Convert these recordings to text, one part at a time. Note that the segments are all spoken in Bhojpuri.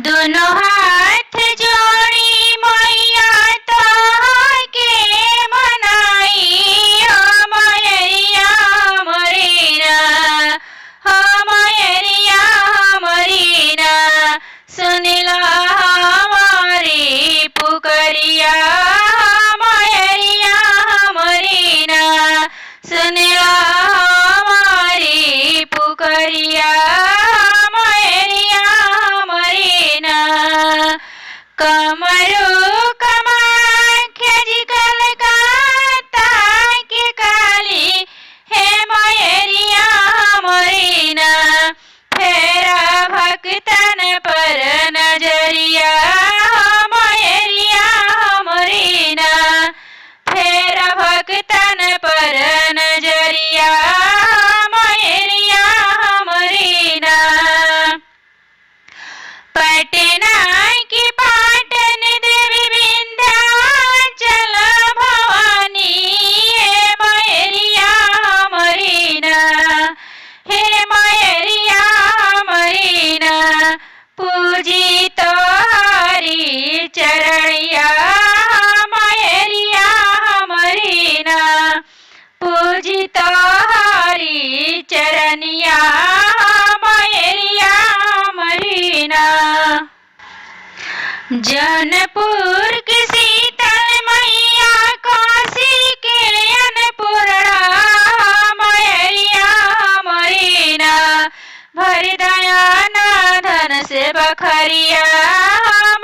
दोनों हाथ जोड़ी मैया तोहके मनाई हो मयरिया मरीना हो मयरिया मरीना सुनिला हमारी पुकरिया मयरिया मरीना सुनिला हमारी पुकरिया कमरू कमाख्या जी कलकत्ता की काली हे मयरिया मरीना फेरा भक्तन पर नजरिया मयरिया मरीना फेरा भक्तन पर नजरिया मयरिया मरीना पटना की पाटन देवी विंध्याचल भवानी हे मयरिया मरीना हे मयरिया मरीना पूजी तोहारी चरणिया मयरिया मरीना पूजी तोहारी चरणिया मयरिया मरीना जनपुर की शीतल मैया काशी के अन्नपूर्णा मयरिया मरीना भर दयाना धन से बखरिया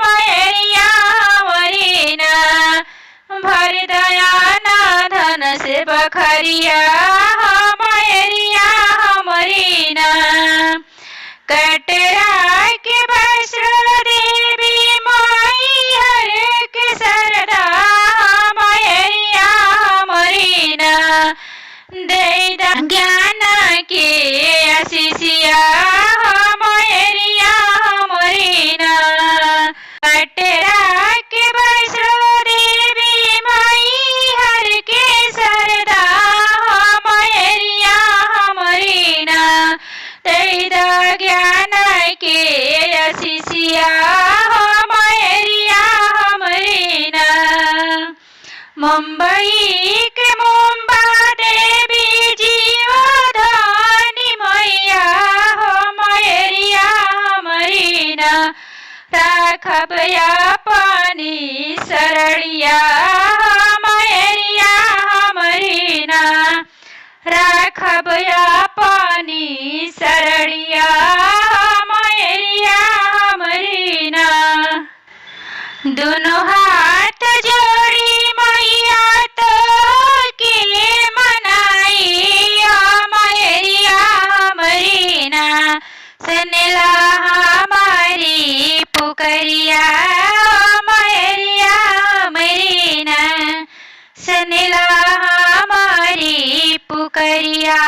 मयरिया मरीना भर दयाना धन से बखरिया मयरिया मरीना कटरा के वैष्णो देवी माई हर के सरदा मयरिया मरीना दे ज्ञान के आशीषिया मयरिया मरीना कटरा के वैष्णो देवी माई हर के सरदा मयरिया मरीना दे ज्ञान के आशीषिया मयरिया मरीना मुंबई के मुंबा देवी जीवधानी मैया हो मयरिया मरीना राखब पानी सरड़िया मयरिया मरीना राखब पानी सरड़िया मयरिया मरीना दोनों हाथ जोड़ी मैया तोहके मनाई मयरिया मरीना सुनला हमारी पुकरिया मयरिया मरीना सुनला हमारी पुकरिया।